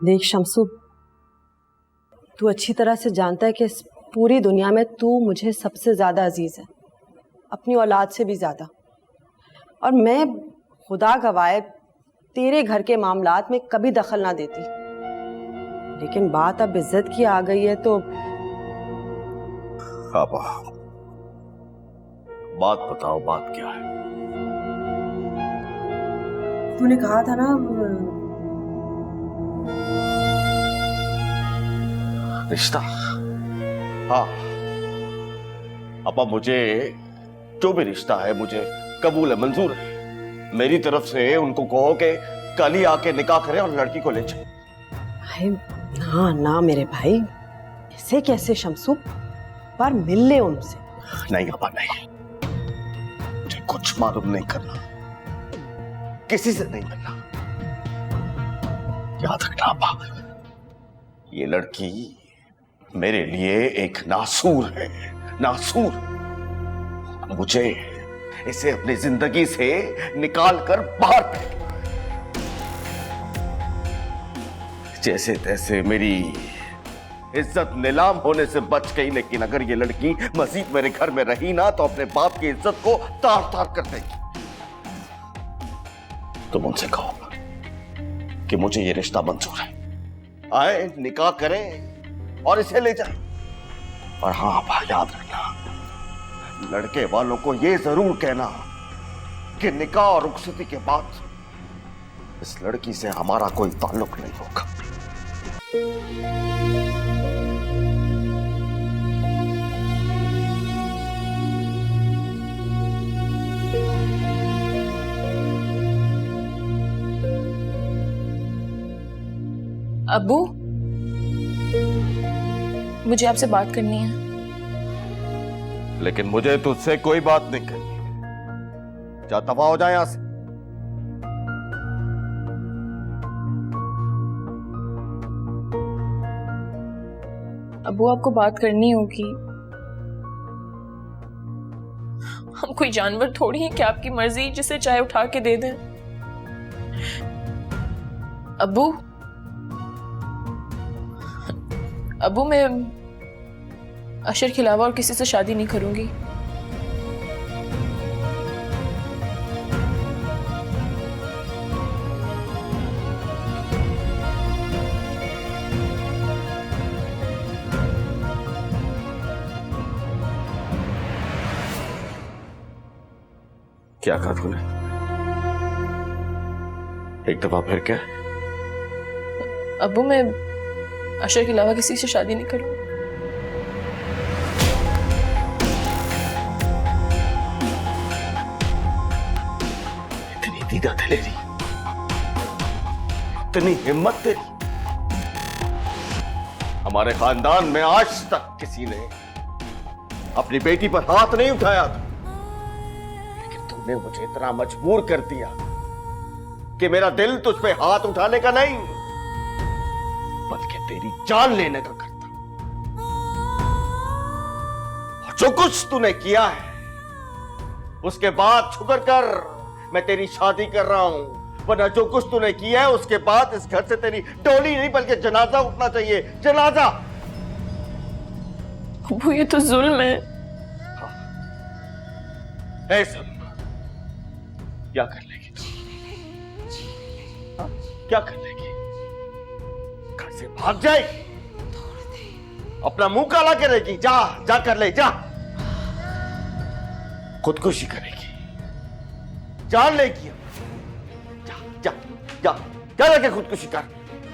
देख शमसू, तू अच्छी तरह से जानता है कि इस पूरी दुनिया में तू मुझे सबसे ज्यादा अजीज है, अपनी औलाद से भी ज्यादा। और मैं खुदा गवाए तेरे घर के मामलात में कभी दखल ना देती, लेकिन बात अब इज्जत की आ गई है तो आबा, बात बताओ, बात क्या है? तूने कहा था ना रिश्ता। हाँ अपा, मुझे जो भी रिश्ता है मुझे कबूल है, मंजूर है। मेरी तरफ से उनको कहो कि कल ही आके निकाह करें और लड़की को ले जाए। भाई ना ना मेरे भाई, ऐसे कैसे शमसू, पर मिल ले उनसे। नहीं अपा नहीं, मुझे कुछ मालूम नहीं करना, किसी से नहीं मिलना। याद रखना अपा, ये लड़की मेरे लिए एक नासूर है, नासूर। मुझे इसे अपनी जिंदगी से निकाल कर बाहर फेंकना। जैसे तैसे मेरी इज्जत नीलाम होने से बच गई, लेकिन अगर ये लड़की मजीद मेरे घर में रही ना तो अपने बाप की इज्जत को तार तार कर देगी। तुम उनसे कहो कि मुझे ये रिश्ता मंजूर है, आए निकाह करें और इसे ले जाए। और हाँ भाई, याद रखना, लड़के वालों को यह जरूर कहना कि निकाह और रुखसती के बाद इस लड़की से हमारा कोई ताल्लुक नहीं होगा। अब्बू, मुझे आपसे बात करनी है। लेकिन मुझे तुझसे कोई बात नहीं करनी। जा दफा हो जाए यहां से। अब्बू, आपको बात करनी होगी। हम कोई जानवर थोड़ी हैं कि आपकी मर्जी जिसे चाहे उठा के दे दें। अब्बू, अब्बू, मैं अशर के अलावा और किसी से शादी नहीं करूंगी। क्या कहा तूने? एक दफा फिर क्या? अब्बू, मैं अशर के अलावा किसी से शादी नहीं करूंगी। इतनी दीदा तेरी, इतनी हिम्मत तेरी। हमारे खानदान में आज तक किसी ने अपनी बेटी पर हाथ नहीं उठाया था, लेकिन तूने मुझे इतना मजबूर कर दिया कि मेरा दिल तुझ पे हाथ उठाने का नहीं बल्कि तेरी जान लेने का करता। और जो कुछ तूने किया है उसके बाद शुक्र कर मैं तेरी शादी कर रहा हूं, वरना जो कुछ तूने किया है उसके बाद इस घर से तेरी डोली नहीं बल्कि जनाजा उठना चाहिए, जनाजा। अब्बू, ये तो जुल्म है। है जुल्म। क्या कर लेगी तू? क्या कर लेगी? घर से भाग जाएगी, अपना मुंह काला करेगी, जा जा कर ले, जा। खुदकुशी करेगी, जान लेगी। जा जा जा जा जाके खुदकुशी कर,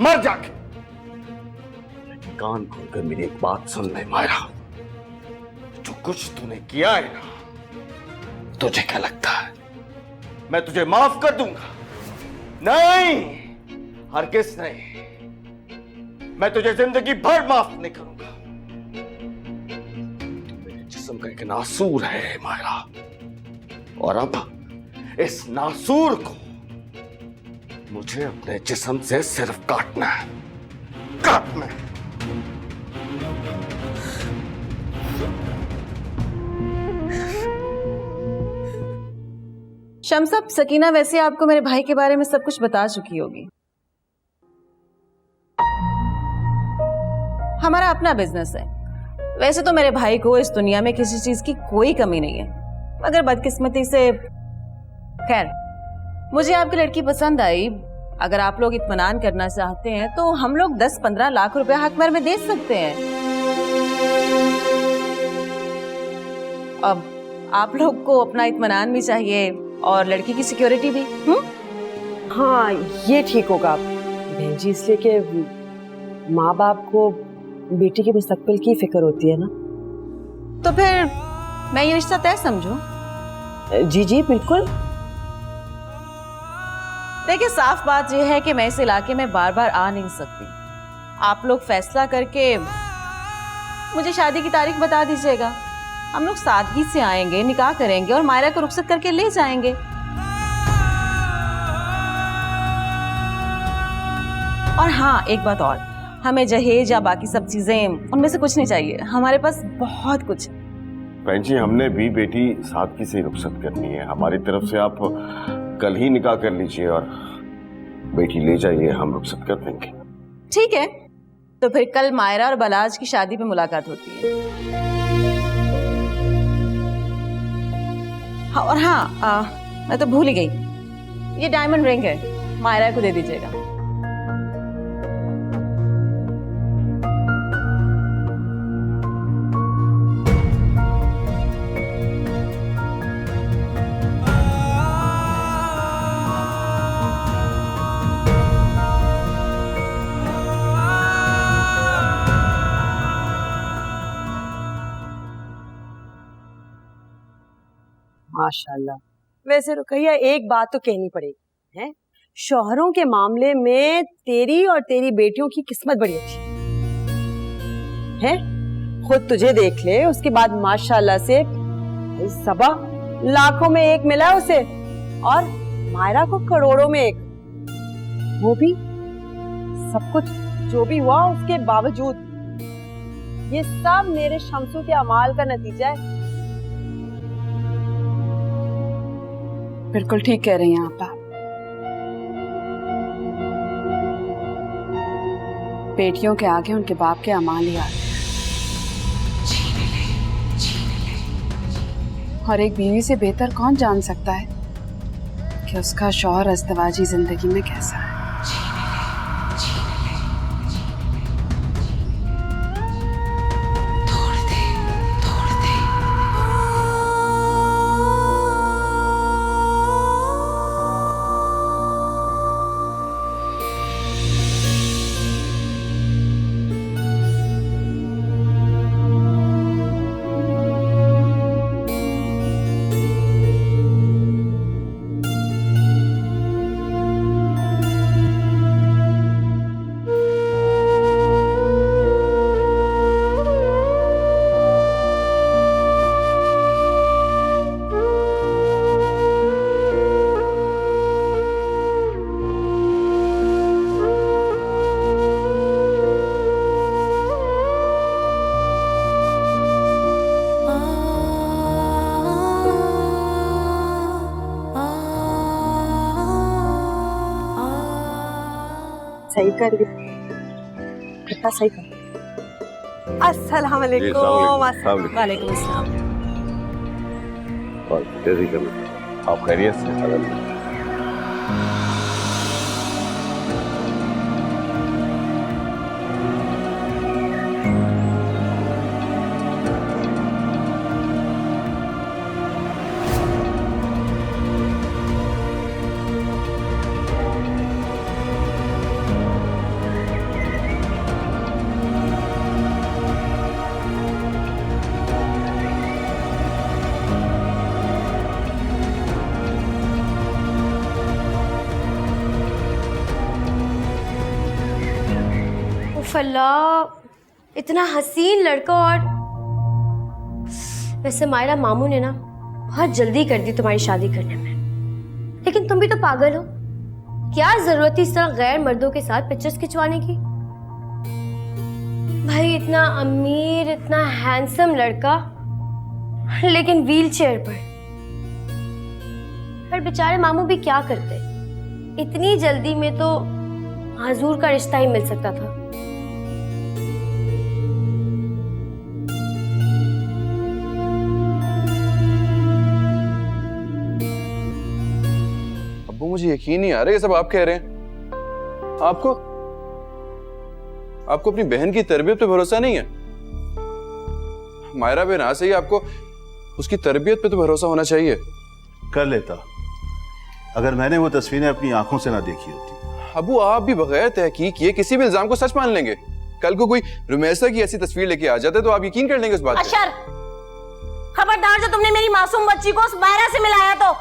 मर जाके। लेकिन कान खोलकर मेरी एक बात सुन ले मायरा, जो कुछ तूने किया है ना, तुझे क्या लगता है मैं तुझे माफ कर दूंगा? नहीं, हरगिज़ नहीं। मैं तुझे जिंदगी भर माफ नहीं करूंगा। तू मेरे जिस्म का एक नासूर है मायरा, और अब इस नासूर को मुझे अपने जिस्म से सिर्फ काटना है, काटना है। शम्स, सकीना वैसे आपको मेरे भाई के बारे में सब कुछ बता चुकी होगी। हमारा अपना बिजनेस है। वैसे तो मेरे भाई को इस दुनिया में किसी चीज की कोई कमी नहीं है, मगर बदकिस्मती से, खैर, मुझे आपकी लड़की पसंद आई। अगर आप लोग इत्मीनान करना चाहते हैं तो हम लोग 10-15 लाख रुपए हक महर में दे सकते हैं। अब आप लोग को अपना इत्मीनान भी चाहिए और लड़की की सिक्योरिटी भी। हाँ, ये ठीक होगा बहन जी, इसलिए कि माँ बाप को बेटी के मुस्तकबिल की फिक्र होती है ना। तो फिर मैं ये रिश्ता तय समझूं? जी जी बिल्कुल। देखिए, साफ बात यह है कि मैं इस इलाके में बार बार आ नहीं सकती। आप लोग फैसला करके मुझे शादी की तारीख बता दीजिएगा। हम लोग सादगी से आएंगे, निकाह करेंगे और मायरा को रुखसत करके ले जाएंगे। और हाँ, एक बात और, हमें जहेज या बाकी सब चीजें उनमें से कुछ नहीं चाहिए, हमारे पास बहुत कुछ। बहन जी, हमने भी बेटी सादगी से रुखसत करनी है। हमारी तरफ से आप कल ही निकाह कर लीजिए और बेटी ले जाइए, हम रुखसत कर देंगे। ठीक है, तो फिर कल मायरा और बलाज की शादी पे मुलाकात होती है। हाँ, और हाँ, मैं तो भूल ही गई, ये डायमंड रिंग है, मायरा को दे दीजिएगा। माशाल्लाह। वैसे रुकैया, एक बात तो कहनी पड़ेगी है, शौहरों के मामले में तेरी और तेरी बेटियों की किस्मत बड़ी अच्छी है। खुद तुझे देख ले, उसके बाद माशाल्लाह से सबा लाखों में एक मिला उसे और मायरा को करोड़ों में एक। वो भी सब कुछ जो भी हुआ उसके बावजूद, ये सब मेरे शमसू के अमाल का नतीजा है। बिल्कुल ठीक कह रही हैं आप। बेटियों के आगे उनके बाप के अमाल ही आते हैं। और एक बीवी से बेहतर कौन जान सकता है कि उसका शौहर अज़दवाजी जिंदगी में कैसा है। सही कर कितना सही कर। अस्सलाम वालेकुम। वालेकुम अस्सलाम। आप खैरियत से? अल्लाह, इतना हसीन लड़का। और वैसे मायरा मामू ने ना बहुत जल्दी कर दी तुम्हारी शादी करने में, लेकिन तुम भी तो पागल हो। क्या जरूरत थी इस तरह गैर मर्दों के साथ पिक्चर्स खिंचवाने की? भाई इतना अमीर, इतना हैंडसम लड़का, लेकिन व्हील चेयर पर। पर बेचारे मामू भी क्या करते, इतनी जल्दी में तो हजूर का रिश्ता ही मिल सकता था। मुझे यकीन नहीं आ रहा ये सब आप कह रहे हैं। आपको अपनी बहन की तरबियत पे भरोसा नहीं है? मायरा बेनाज से ही आपको उसकी तरबियत पे तो भरोसा होना चाहिए। कर लेता अगर मैंने वो तस्वीरें अपनी आंखों से ना देखी होती। अबू आप भी बगैर तहकीक किए किसी भी इल्जाम को सच मान लेंगे। कल को कोई रुमैसा की ऐसी तस्वीर लेके आ जाता है तो आप यकीन कर लेंगे उस बात पे। अशर, खबरदार जो तुमने मेरी मासूम बच्ची को उस मायरा से मिलाया तो।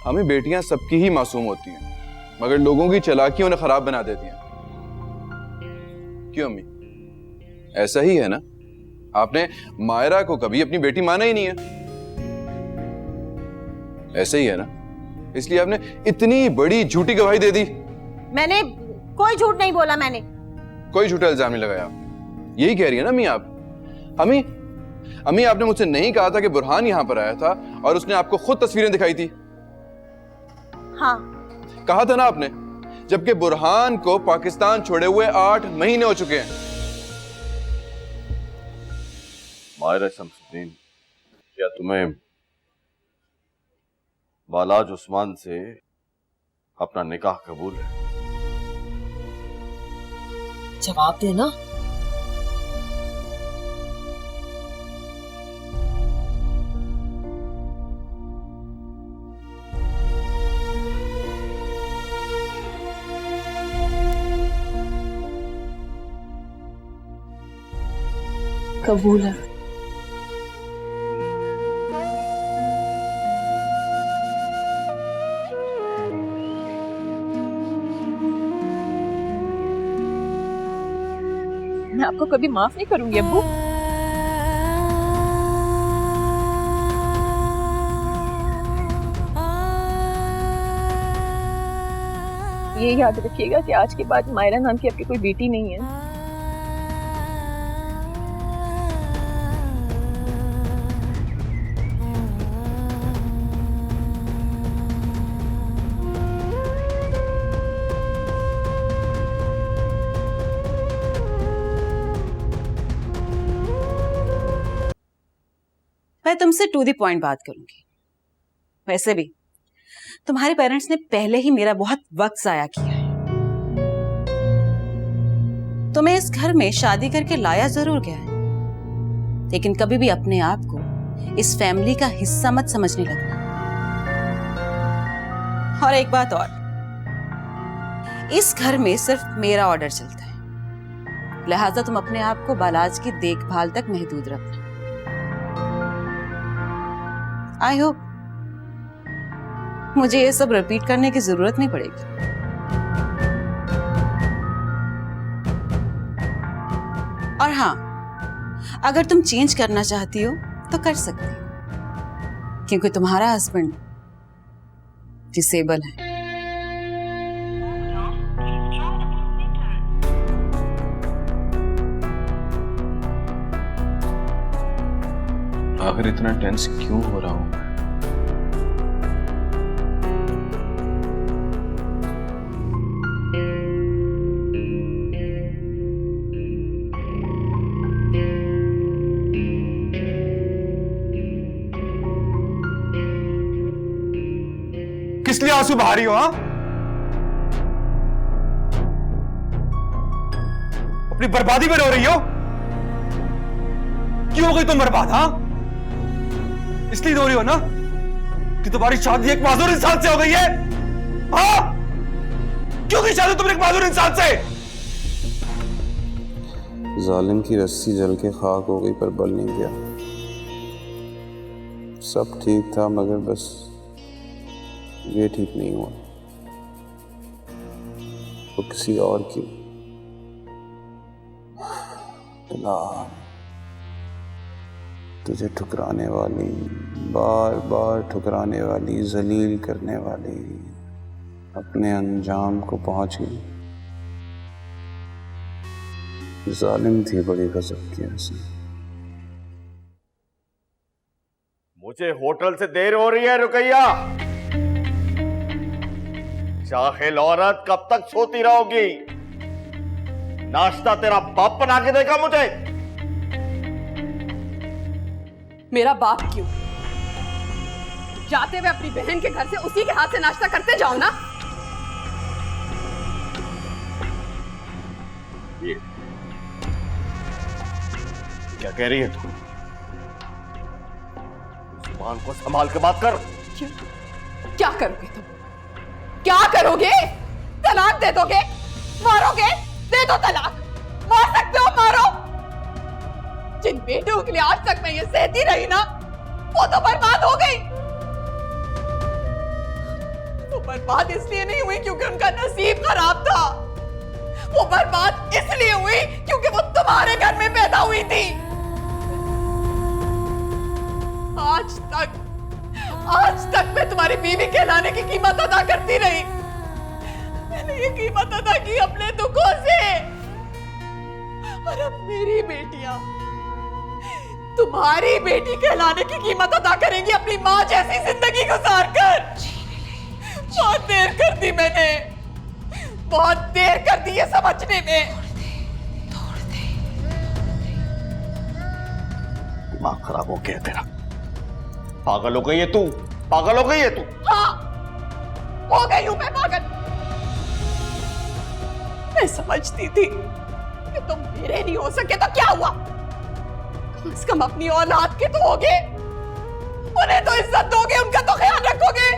हमें बेटियां सबकी ही मासूम होती हैं, मगर लोगों की चालाकी उन्हें खराब बना देती हैं। क्यों अम्मी, ऐसा ही है ना? आपने मायरा को कभी अपनी बेटी माना ही नहीं है, ऐसा ही है ना? इसलिए आपने इतनी बड़ी झूठी गवाही दे दी। मैंने कोई झूठ नहीं बोला। मैंने कोई झूठा इल्जाम नहीं लगाया। आप यही कह रही है ना अम्मी? आप अम्मी आपने मुझसे नहीं कहा था कि बुरहान यहां पर आया था और उसने आपको खुद तस्वीरें दिखाई थी? हाँ कहा था ना आपने, जबकि बुरहान को पाकिस्तान छोड़े हुए 8 महीने हो चुके हैं। मायरा शमसुद्दीन, क्या तुम्हें बालाज उस्मान से अपना निकाह कबूल है? जवाब देना। कबूल है। मैं आपको कभी माफ नहीं करूंगी अब्बू। ये याद रखिएगा कि आज के बाद मायरा नाम की आपकी कोई बेटी नहीं है। मैं तुमसे टू द पॉइंट बात करूंगी। वैसे भी तुम्हारे पेरेंट्स ने पहले ही मेरा बहुत वक्त जाया किया है। तुम्हें इस घर में शादी करके लाया जरूर गया है, लेकिन कभी भी अपने आप को इस फैमिली का हिस्सा मत समझने लगना। और एक बात और, इस घर में सिर्फ मेरा ऑर्डर चलता है, लिहाजा तुम अपने आप को बालाज की देखभाल तक महदूद रखना। आई होप मुझे ये सब रिपीट करने की जरूरत नहीं पड़ेगी। और हाँ, अगर तुम चेंज करना चाहती हो तो कर सकती हो, क्योंकि तुम्हारा हस्बैंड डिसेबल है। आखिर इतना टेंस क्यों हो रहा हूं मैं? किस लिए आंसू बहा रही हो? हाँ, अपनी बर्बादी में रो रही हो? क्यों हो गई तुम बर्बाद? हाँ, इसलिए रो रही हो ना कि तुम्हारी शादी एक माजूर इंसान से हो गई है? हाँ, क्यों की शादी तुमने एक माजूर इंसान से? जालिम की रस्सी जल के खाक हो गई पर बल नहीं गया। सब ठीक था मगर बस ये ठीक नहीं हुआ। वो किसी और की तुझे ठुकराने वाली, बार बार ठुकराने वाली, जलील करने वाली अपने अंजाम को पहुंच गई। जालिम थी बड़ी गजब की ऐसी। मुझे होटल से देर हो रही है रुकैया। जाहिल औरत, कब तक सोती रहोगी? नाश्ता तेरा बाप बना के देगा मुझे? मेरा बाप क्यों? जाते हुए अपनी बहन के घर से उसी के हाथ से नाश्ता करते जाओ ना। ये क्या कह रही है तू? जुबान को संभाल के बात कर। क्या करोगे तुम? क्या करोगे? तलाक दे दोगे? मारोगे? दे दो तलाक। मार सकते हो, मारो। जिन बेटियों के लिए आज तक मैं ये सहती रही ना, वो तो बर्बाद हो गई। वो बर्बाद इसलिए नहीं हुई क्योंकि उनका नसीब खराब था। वो बर्बाद इसलिए हुई क्योंकि वो तुम्हारे घर में पैदा हुई थी। आज तक मैं तुम्हारी बीवी कहलाने की कीमत अदा करती रही। मैंने ये कीमत अदा की अपने दुखों से। और अब मेरी बेटियां तुम्हारी बेटी कहलाने की कीमत अदा करेंगी अपनी मां जैसी जिंदगी गुजार कर। बहुत देर कर दी मैंने, बहुत देर कर दी ये समझने में। दिमाग खराब हो गया तेरा। पागल हो गई है तू, पागल हो गई है तू। हाँ, हो गई हूं मैं पागल। मैं समझती थी कि तुम मेरे नहीं हो सके तो क्या हुआ, कम से कम अपनी औलाद के तो होगे, उन्हें तो इज्जत दोगे, उनका तो ख्याल रखोगे।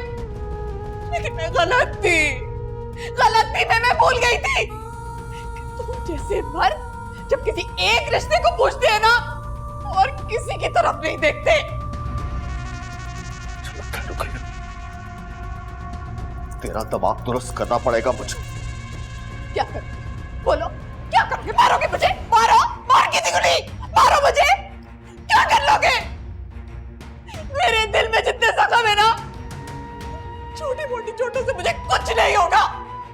लेकिन मैं गलत थी मैं भूल गई थी कि तुम जैसे मर्द जब किसी एक रिश्ते को पूछते हैं ना और किसी की तरफ नहीं देखते। तेरा दिमाग दुरुस्त करना पड़ेगा मुझे। क्या करोगे? बोलो, क्या करोगे? मारोगे मुझे? मारो, मार किसी को नहीं, मारो मुझे। क्या कर लोगे? मेरे दिल में जितने जख्म है ना, छोटी मोटी चोटों से मुझे कुछ नहीं होगा।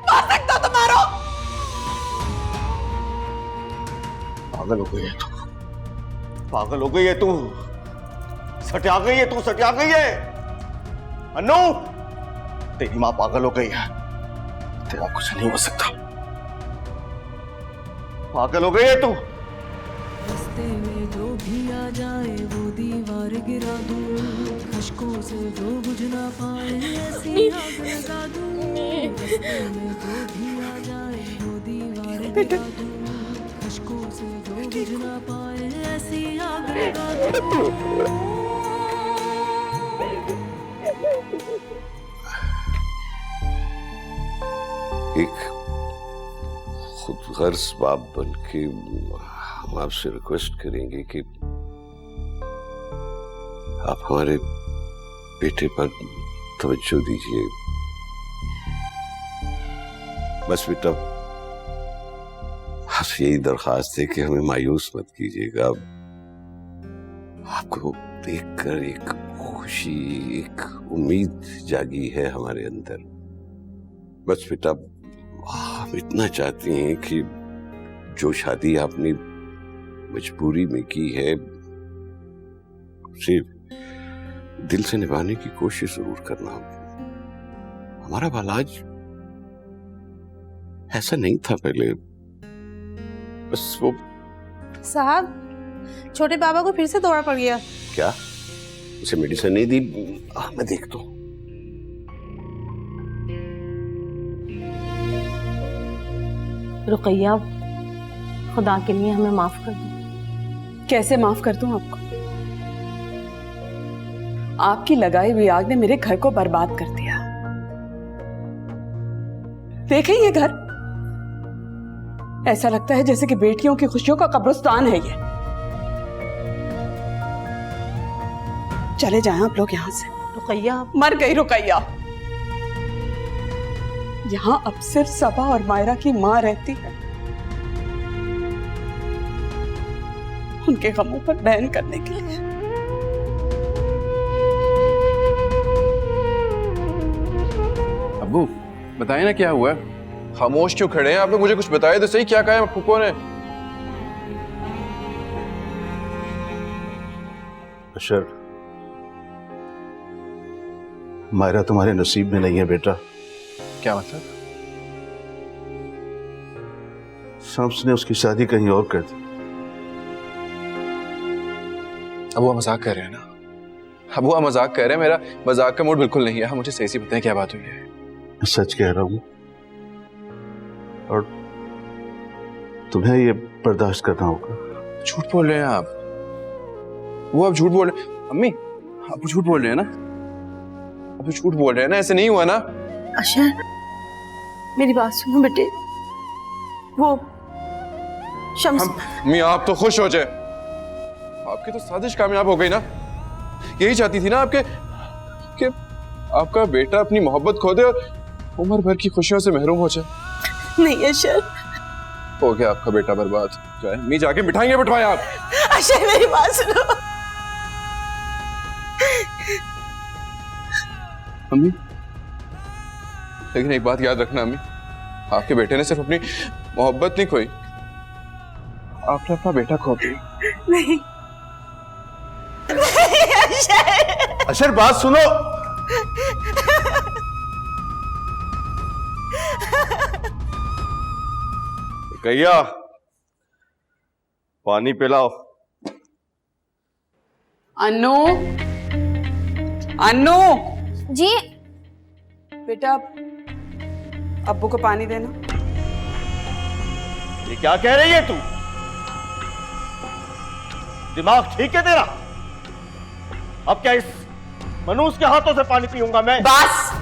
मार सकता हो तो मारो। पागल हो गई है तू, पागल हो गई है तू, सटिया गई है तू, सटिया गई है। अनु, तेरी मां पागल हो गई है, तेरा कुछ नहीं हो सकता। पागल हो गई है तू। रास्ते में जो भी आ जाए वो दीवार गिरा दूं, खशकों से जो बुझ ना पाए ऐसी आग लगा दूं। रास्ते में जो भी आ जाए वो दीवार गिरा दूं, खशकों से जो बुझ ना पाए ऐसी आग लगा दूं। एक खुद गर्ज बाप बन के हम आपसे रिक्वेस्ट करेंगे कि आप हमारे बेटे पर तवज्जो दीजिए। बस बेटा, आपसे यही दरखास्त है कि हमें मायूस मत कीजिएगा। आपको देखकर एक खुशी, एक उम्मीद जागी है हमारे अंदर। बस बेटा, हम इतना चाहते हैं कि जो शादी आपने मजबूरी में की है उसे दिल से निभाने की कोशिश जरूर करना। हमारा बालाज ऐसा नहीं था पहले, बस वो। साहब, छोटे बाबा को फिर से दौरा पड़ गया। क्या? उसे मेडिसिन नहीं दी? मैं देखता हूं। रुकैया, खुदा के लिए हमें माफ कर दो। कैसे माफ कर दूं आपको? आपकी लगाई हुई आग ने मेरे घर को बर्बाद कर दिया। देखें ये घर, ऐसा लगता है जैसे कि बेटियों की खुशियों का कब्रिस्तान है ये। चले जाएं आप लोग यहां से। रुकैया, मर गई रुकैया। यहां अब सिर्फ सबा और मायरा की मां रहती है, उनके गमों पर बहन करने के लिए। अब्बू, बताइए ना क्या हुआ है? खामोश क्यों खड़े हैं आप लोग? मुझे कुछ बताइए तो सही, क्या कहा है फूफो ने? अशर, मायरा तुम्हारे नसीब में नहीं है बेटा। क्या मतलब? शम्स ने उसकी शादी कहीं और कर दी। अब वो मजाक कर रहे हैं ना? अब वो मजाक कर रहे हैं? मेरा मजाक का मूड बिल्कुल नहीं है। मुझे सही से बताएं क्या बात हुई है। मैं सच कह रहा हूं, और तुम्हें ये बर्दाश्त करना होगा। झूठ बोल रहे हैं आप। वो आप झूठ बोल रहे हैं। अम्मी आप झूठ बोल रहे हैं ना? आप झूठ बोल रहे हैं ना? ऐसे नहीं हुआ ना? अशर, मेरी बात सुनो बेटे। वो शम्स। अम्मी आप तो खुश हो जाए। आपकी तो साजिश कामयाब हो गई ना। यही चाहती थी ना आपके कि आपका बेटा अपनी मोहब्बत खो दे और उम्र भर की खुशियों से महरूम हो जाए। नहीं अशर, हो गया आपका बेटा बर्बाद। जाए अम्मी, जाके मिठाइयां बिठवाएं आप। अशर मेरी बात सुनो। अम्मी, लेकिन एक बात याद रखना अम्मी, आपके बेटे ने सिर्फ अपनी मोहब्बत नहीं खोई, आपने अपना बेटा खो दिया। नहीं अशर बात सुनो। कैया, पानी पिलाओ। अन्नू, अन्नू जी। बेटा अब्बू को पानी देना। ये क्या कह रही है तू? दिमाग ठीक है तेरा? अब क्या इस मनूस के हाथों से पानी पीऊंगा मैं? बस।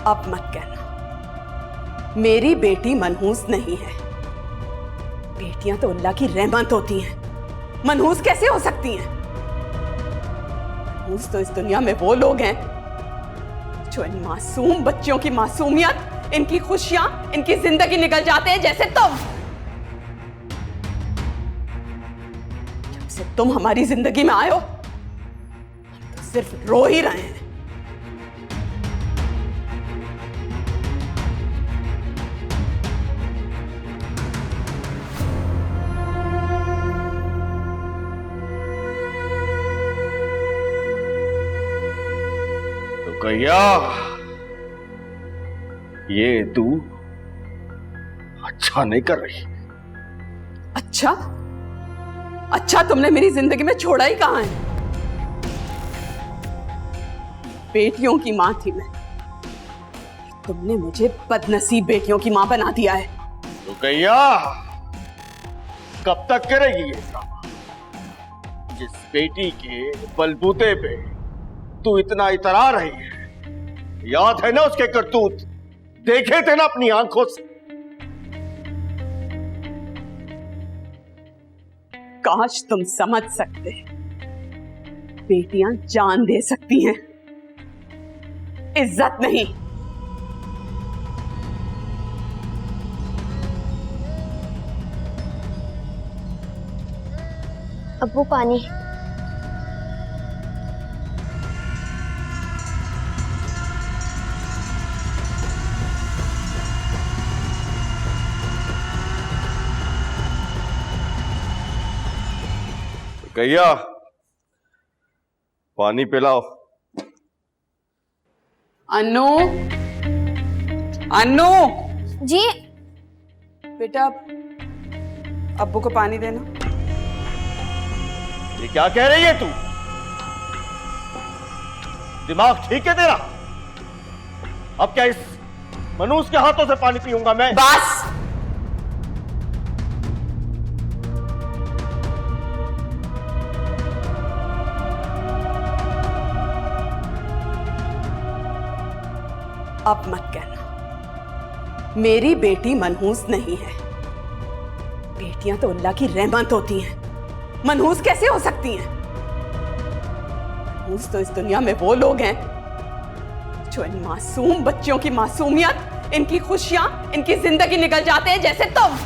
अब मत कहना मेरी बेटी मनहूस नहीं है। बेटियां तो अल्लाह की रहमत होती हैं, मनहूस कैसे हो सकती हैं? मनहूस तो इस दुनिया में वो लोग हैं जो इन मासूम बच्चों की मासूमियत, इनकी खुशियां, इनकी जिंदगी निकल जाते हैं, जैसे तुम। जब से तुम हमारी जिंदगी में आए हो, हम तो सिर्फ रो ही रहे हैं। कैया, ये तू अच्छा नहीं कर रही। अच्छा? अच्छा तुमने मेरी जिंदगी में छोड़ा ही कहां है? बेटियों की मां थी मैं, तुमने मुझे बदनसीब बेटियों की मां बना दिया है। तो कैया, कब तक करेगी ये ड्रामा? जिस बेटी के बलबूते पे तू इतना इतरा रही है, याद है ना उसके करतूत? देखे थे ना अपनी आंखों से। काश तुम समझ सकते, बेटियां जान दे सकती हैं, इज्जत नहीं। अब्बू पानी। कैया, पानी पिलाओ। अन्नू, अन्नू जी। बेटा अब्बू को पानी देना। ये क्या कह रही है तू? दिमाग ठीक है तेरा? अब क्या इस मनूस के हाथों से पानी पीऊंगा मैं? बस। अब मत कहना मेरी बेटी मनहूस नहीं है। बेटियां तो अल्लाह की रहमत होती हैं, मनहूस कैसे हो सकती हैं? मनहूस तो इस दुनिया में वो लोग हैं जो इन मासूम बच्चों की मासूमियत, इनकी खुशियां, इनकी जिंदगी निकल जाते हैं, जैसे तुम।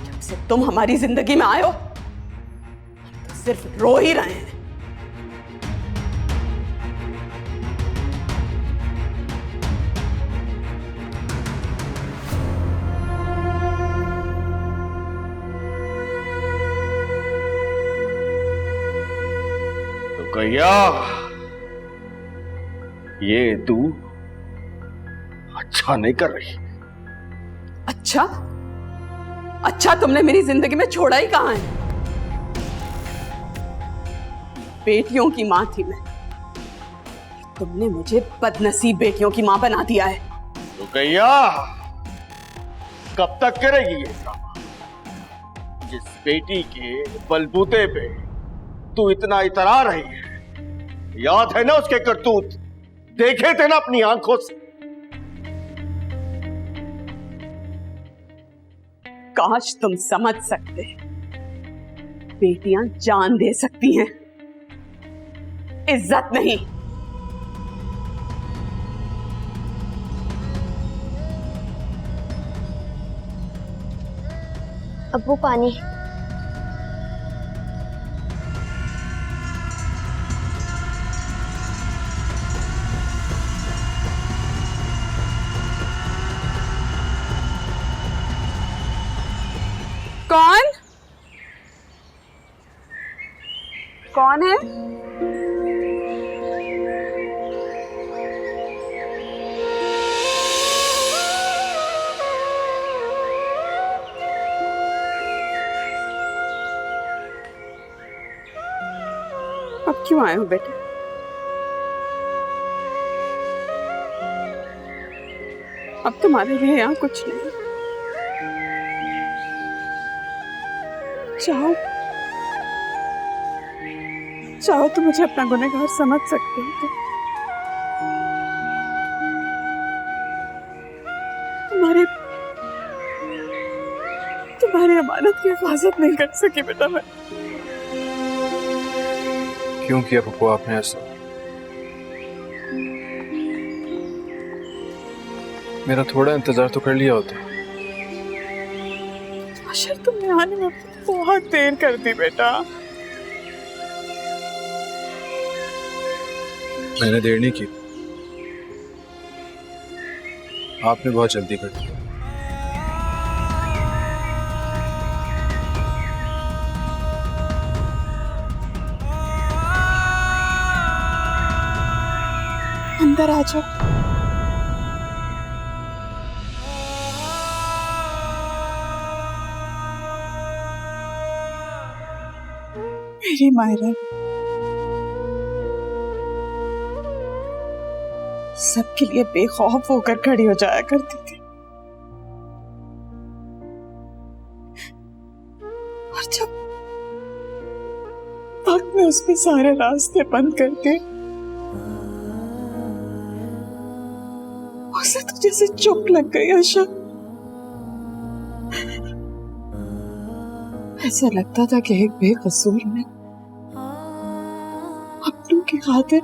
जब से तुम हमारी जिंदगी में आए हो, हम तो सिर्फ रो ही रहे हैं। कैया, ये तू अच्छा नहीं कर रही। अच्छा? अच्छा तुमने मेरी जिंदगी में छोड़ा ही कहां है। बेटियों की मां थी मैं, तुमने मुझे बदनसीब बेटियों की मां बना दिया है। रुकैया, कब तक करेगी ये ड्रामा? जिस बेटी के बलबूते पे तू इतना इतरा रही है, याद है ना उसके करतूत? देखे थे ना अपनी आंखों से। काश तुम समझ सकते, बेटियां जान दे सकती हैं, इज्जत नहीं। अब वो पानी। कौन? कौन है? अब क्यों आए हो बेटे? अब तुम्हारे लिए यहाँ कुछ नहीं। चाहो चाहो तो मुझे अपना गुनहगार समझ सकते हो। तुम्हारी अमानत की हिफाजत नहीं कर सकी बेटा मैं। क्यों किया पप्पू आपने ऐसा? मेरा थोड़ा इंतजार तो कर लिया होता। अशर, तुमने आने में बहुत देर कर दी बेटा। मैंने देर नहीं की, आपने बहुत जल्दी कर दी। अंदर आ जाओ। मेरी मायरा सबके लिए बेखौफ होकर खड़ी हो जाया करती थी, और जब वक्त में उसके सारे रास्ते बंद करके उसे तो जैसे चुप लग गई आशा। ऐसा लगता था कि एक बेकसूर ने अपनों की खातिर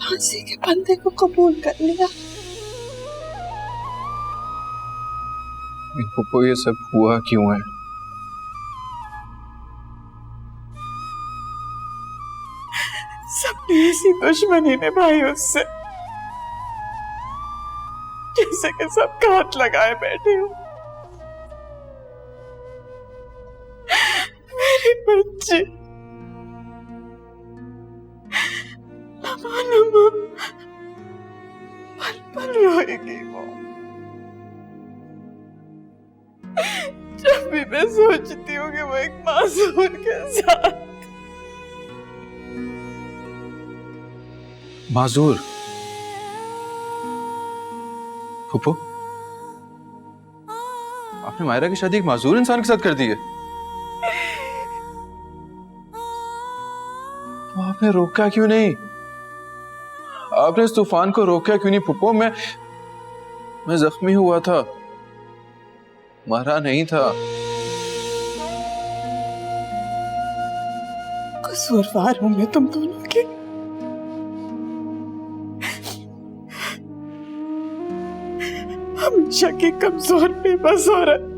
फांसी के बंदे को कबूल कर लिया। पप्पू ये सब हुआ क्यों है? सबने ऐसी दुश्मनी निभाई उससे, जैसे कि सब घात लगाए बैठे हो। मेरी बच्ची लम्हा पल पल रोएगी वो। जब भी मैं सोचती हूँ कि वो एक मासूम के साथ। माजूर? फूफो, आपने मायरा की शादी एक माजूर इंसान के साथ कर दी है? तो आपने रोका क्यों नहीं? आपने इस तूफान को रोका क्यों नहीं फूफो? मैं जख्मी हुआ था, मरा नहीं था। कसूरवार हूं मैं तुम दोनों की। हमेशा की कमजोर बेबस औरत।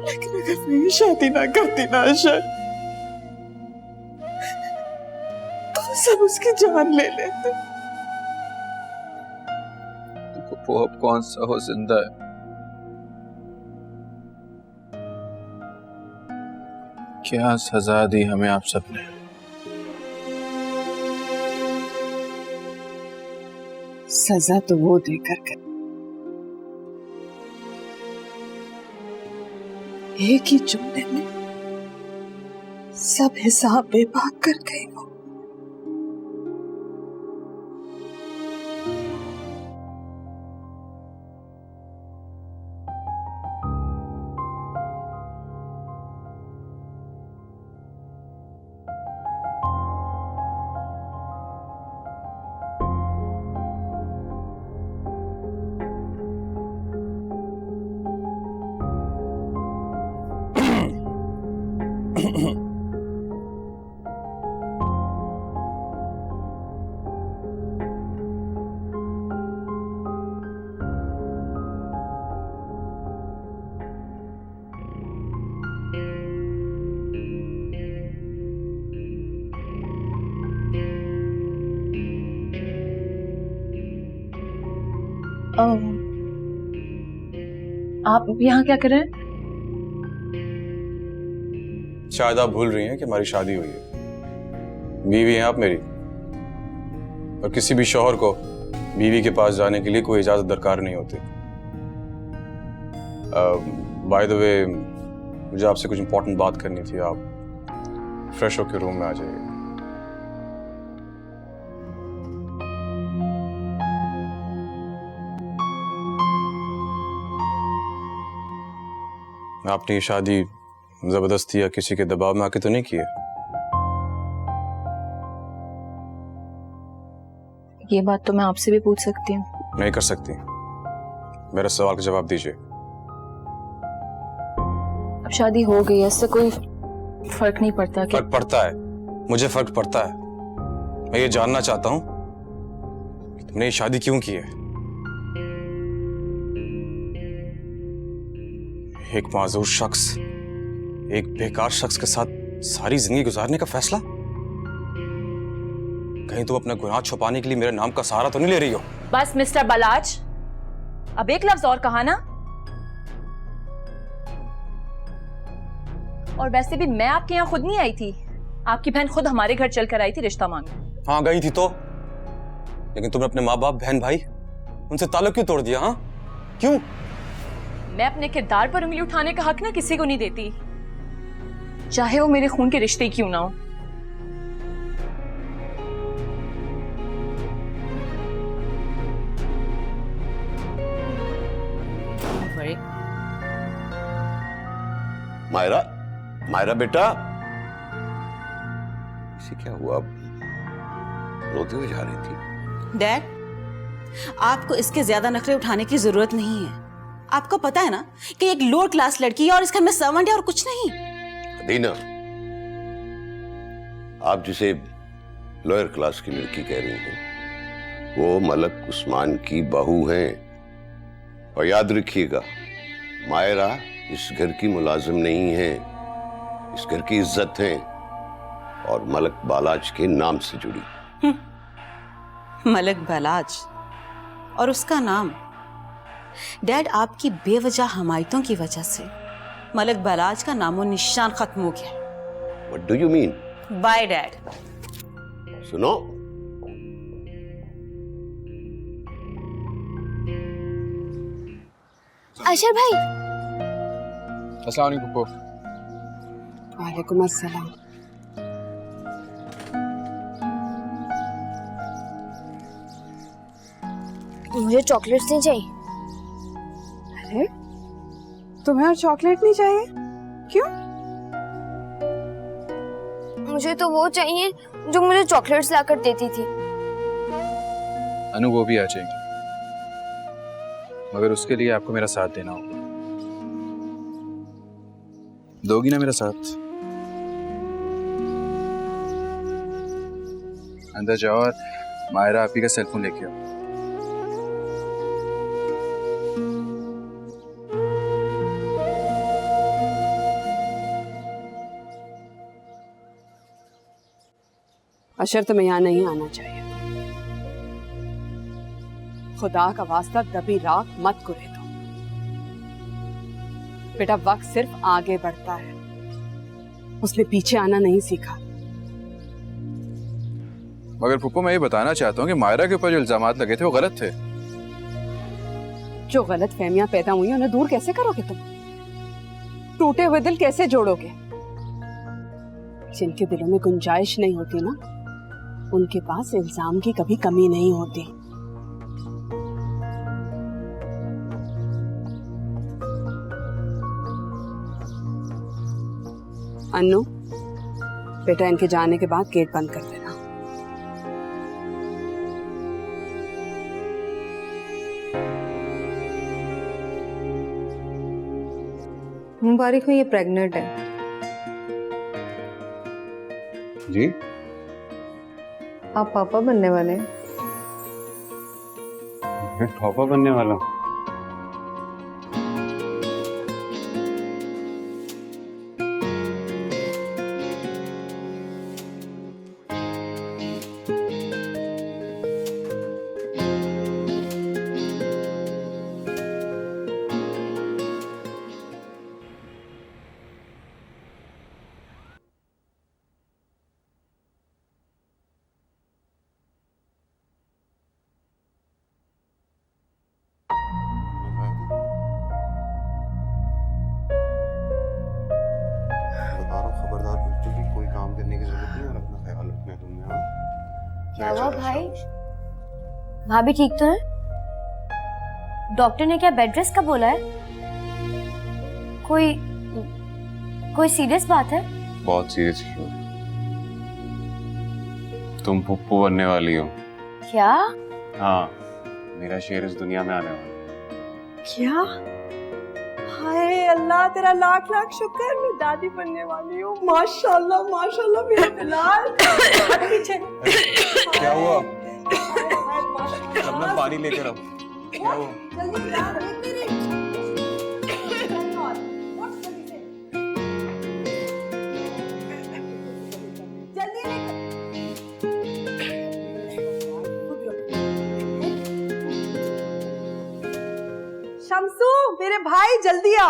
लेकिन अगर मैं शादी ना करती ना आशा, तो सब उसकी जान ले लेते। वो अब कौन सा हो जिंदा है? क्या सजा दी हमें आप सबने? सजा तो वो देकर गए, एक ही जुमले में सब हिसाब बेबाक कर गई वो। आप यहाँ क्या कर रहे हैं? शायद आप भूल रही हैं कि हमारी शादी हुई है। बीवी हैं आप मेरी, और किसी भी शौहर को बीवी के पास जाने के लिए कोई इजाजत दरकार नहीं होती। बाय द वे, मुझे आपसे कुछ इंपॉर्टेंट बात करनी थी। आप फ्रेश होकर रूम में आ जाइए। आपने ये शादी जबरदस्ती या किसी के दबाव में आके तो नहीं की है? ये बात तो मैं आपसे भी पूछ सकती हूँ। नहीं कर सकती। मेरे सवाल का जवाब दीजिए। अब शादी हो गई है, इससे कोई फर्क नहीं पड़ता कि... फर्क पड़ता है, मुझे फर्क पड़ता है। मैं ये जानना चाहता हूँ कि तुमने ये शादी क्यों की है। एक माजूर शख्स, एक बेकार शख्स के साथ सारी जिंदगी गुजारने का फैसला? कहीं तुम अपना गुनाह छुपाने के लिए मेरे नाम का सहारा तो नहीं ले रही हो? बस मिस्टर बलाज, अब एक लफ्ज और कहा ना। और वैसे भी मैं आपके यहाँ खुद नहीं आई थी, आपकी बहन खुद हमारे घर चलकर आई थी रिश्ता मांगने। हाँ गई थी तो, लेकिन तुमने अपने माँ बाप, बहन भाई, उनसे ताल्लुक क्यों तोड़ दिया? हाँ क्यों? मैं अपने किरदार पर उंगली उठाने का हक ना किसी को नहीं देती, चाहे वो मेरे खून के रिश्ते ही क्यों ना हो। मायरा, मायरा बेटा, इसे क्या हुआ? रोते हुए जा रही थी। डैड, आपको इसके ज्यादा नखरे उठाने की जरूरत नहीं है। आपको पता है ना कि एक लोअर क्लास लड़की है और इस घर में सर्वेंट है और कुछ नहीं। दीना, आप जिसे लोअर क्लास की लड़की कह रही हैं, वो मलक उस्मान की बहू हैं। और याद रखिएगा, मायरा इस घर की मुलाजिम नहीं है, इस घर की इज्जत है और मलक बालाज के नाम से जुड़ी। मलक बालाज और उसका नाम? डैड, आपकी बेवजह हमायतों की वजह से मलक बालाज का नामो निशान खत्म हो गया। What do you mean? Bye dad. सुनो, अशर भाई। अस्सलाम वालेकुम फूफो। वालेकुम अस्सलाम। मुझे चॉकलेट्स नहीं चाहिए। अरे, तुम्हें और चॉकलेट नहीं चाहिए? क्यों? मुझे तो वो चाहिए जो मुझे चॉकलेट्स लाकर देती थी। अनु वो भी आ जाएगी, मगर उसके लिए आपको मेरा साथ देना होगा। दोगी ना मेरा साथ? अंदर जाओ और मायरा आपी का सेलफोन लेके आओ। अशर, तुम्हें यहाँ नहीं आना चाहिए। खुदा का वास्ता दबी राख मत कुरे दो। बेटा, वक्त सिर्फ आगे बढ़ता है, उसने पीछे आना नहीं सीखा। मगर फुप्पो मैं ये बताना चाहता हूँ कि मायरा के ऊपर जो इल्जामात लगे थे वो गलत थे। जो गलत फहमियां पैदा हुई उन्हें दूर कैसे करोगे तुम? टूटे हुए दिल कैसे जोड़ोगे? जिनके दिलों में गुंजाइश नहीं होती ना, उनके पास इल्जाम की कभी कमी नहीं होती। अन्नू बेटा, इनके जाने के बाद गेट बंद कर देना। मुबारक हो, ये प्रेग्नेंट है। जी, आप पापा बनने वाले हैं। मैं पापा बनने वाला हूँ? खबरदार, बिल्कुल भी कोई काम करने की जरूरत नहीं और अपना ख्याल रखना है तुमने। हाँ, क्या हुआ भाई? भाभी ठीक तो है? डॉक्टर ने क्या बेड रेस्ट का बोला है? कोई सीरियस बात है? बहुत सीरियस क्यों? तुम पुप्पू बनने वाली हो। क्या? हाँ, मेरा शेर इस दुनिया में आने वाला। क्या? हाय अल्लाह, तेरा लाख लाख शुक्र, मैं दादी बनने वाली हूँ। माशाल्लाह माशाल्लाह मेरा बिलाल। पीछे क्या हुआ? सबने पानी लेकर आओ। क्या हुआ? शम्सू मेरे भाई जल्दी आ।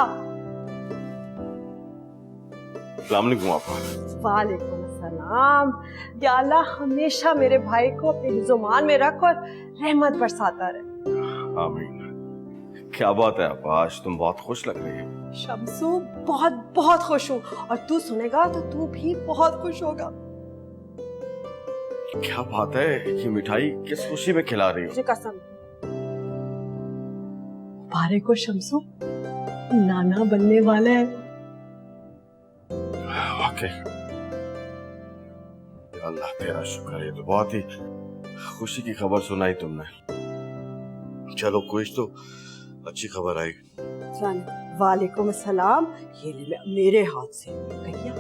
अस्सलाम वालेकुम आपा। वालेकुम सलाम। या अल्लाह हमेशा मेरे भाई को अपने हिज़्ज़ो-मान में रख और रहमत बरसाता रहे। आमीन। क्या बात है आपा, आज तुम बहुत खुश लग रही है। शम्सू बहुत बहुत खुश हूँ, और तू सुनेगा तो तू भी बहुत खुश होगा। क्या बात है, ये मिठाई किस खुशी में खिला रही हो? मुझे कसम। बारे को शम्सू नाना बनने वाला है। वाकई अल्लाह तेरा शुक्र है, ये तो बहुत ही खुशी की खबर सुनाई तुमने। चलो कुछ तो अच्छी खबर आई। वालेकुम सलाम। ये ले मेरे हाथ से। कहिया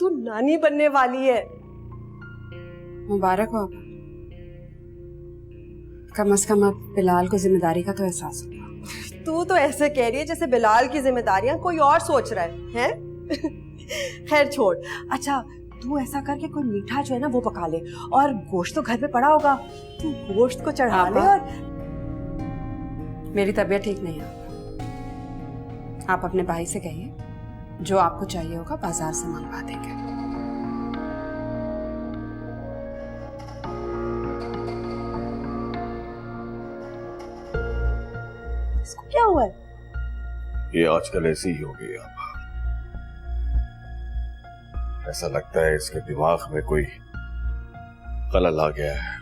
तू नानी बनने वाली है। मुबारक हो आपा। कम से कम अब बिलाल को जिम्मेदारी का तो एहसास होगा। तू तो ऐसे कह रही है जैसे बिलाल की जिम्मेदारियां कोई और सोच रहा है? खैर छोड़। अच्छा तू ऐसा करके कोई मीठा जो है ना वो पका ले, और गोश्त तो घर पे पड़ा होगा, तू गोश्त को चढ़ा ले। और मेरी तबीयत ठीक नहीं है, आप अपने भाई से कहिए जो आपको चाहिए होगा बाजार से मंगवा देंगे। इसको क्या हुआ है? ये आजकल ऐसी ही हो गई आपा। ऐसा लगता है इसके दिमाग में कोई खलल आ गया है।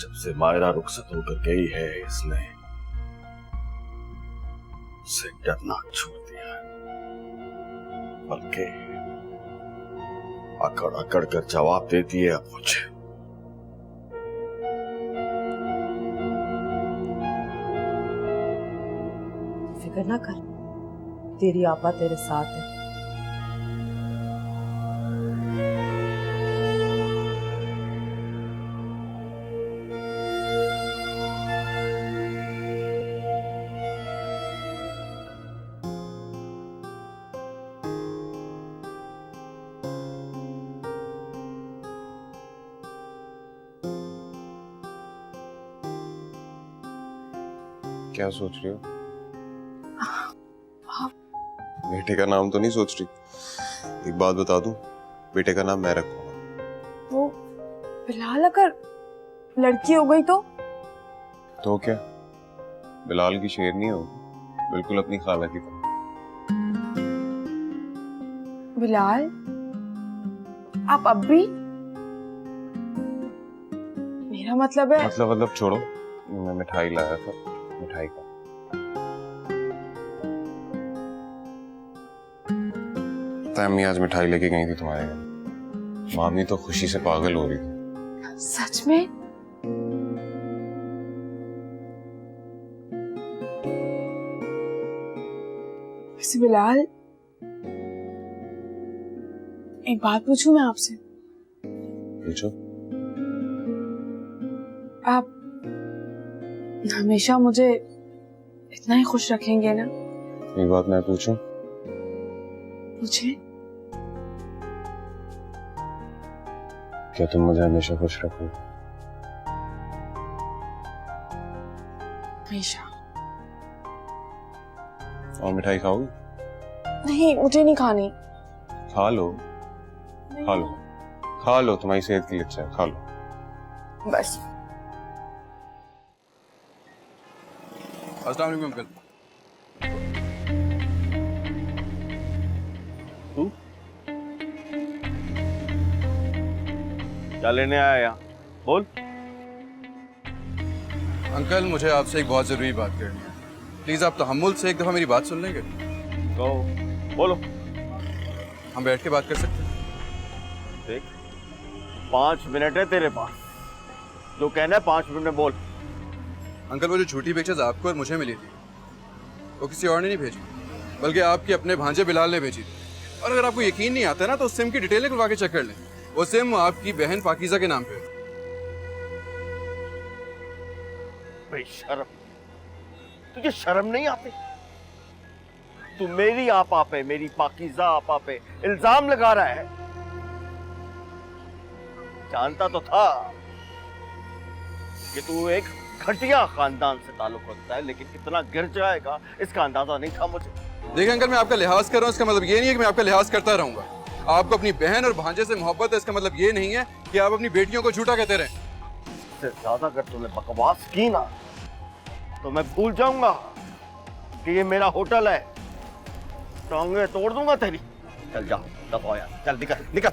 जब से मायरा रुखसत होकर गई है, इसने उसे डरना छोड़ दिया है, बल्कि अकड़ अकड़ कर जवाब देती है अब मुझे। फिक्र ना कर, तेरी आपा तेरे साथ है। क्या सोच रही हो? बेटे का नाम तो नहीं सोच रही? एक बात बता दूं, बेटे का नाम मैं रखूंगा। बिलाल अगर लड़की हो गई तो क्या बिलाल की शेरनी हो, बिल्कुल अपनी खाला की तरह। बिलाल आप अब भी? मेरा मतलब है मतलब छोड़ो, मैं मिठाई लाया था, मिठाई का। अम्मी आज मिठाई लेके गई थी तुम्हारे घर। मामी तो खुशी से पागल हो रही थी। सच में? वैसे बिलाल एक बात पूछूं मैं आपसे? पूछो। आप हमेशा मुझे इतना ही खुश रखेंगे ना? एक बात मैं पूछूं? पूछे। क्या तुम मुझे हमेशा खुश रखोगे? हमेशा। और मिठाई खाओगी? नहीं, मुझे नहीं खानी। खा लो, खा लो, खा लो, तुम्हारी सेहत के लिए अच्छा है, खा लो। बस। अस्सलाम वालेकुम अंकल। तू क्या लेने आया यहाँ? बोल। अंकल मुझे आपसे एक बहुत जरूरी बात करनी है, प्लीज आप तहम्मुल से एक दफा मेरी बात सुन लेंगे? तो बोलो। हम बैठ के बात कर सकते हैं? देख 5 मिनट है तेरे पास, जो कहना है 5 मिनट में बोल। अंकल वो जो झूठी पिक्चर्स आपको और मुझे मिली थी वो किसी और ने नहीं भेजी, बल्कि आपके अपने भांजे बिलाल ने भेजी थी। और अगर आपको यकीन नहीं आता ना तो उस सिम की डिटेल निकलवा के चेक कर लें। वो सिम आपकी बहन पाकीज़ा के नाम पे है। बेशर्म, तुझे शर्म नहीं आती? तू मेरी आपा पे, मेरी पाकीज़ा आपा पे इल्जाम लगा रहा है। जानता तो था कि तू एक घटिया खानदान से ताल्लुक रखता है, लेकिन कितना गिर जाएगा इसका अंदाजा नहीं था मुझे। देखिए अंकल, मैं आपका लिहाज कर रहा हूँ, इसका मतलब ये नहीं है कि मैं आपका लिहाज करता रहूंगा। आपको अपनी बहन और भांजे से मोहब्बत है, इसका मतलब ये नहीं है कि आप अपनी बेटियों को झूठा कहते रहें। इससे ज्यादा अगर तूने बकवास की ना तो मैं भूल जाऊंगा कि ये मेरा होटल है। टांगे तोड़ दूंगा तेरी। चल जा, दफा हो यार, चल निकल निकल,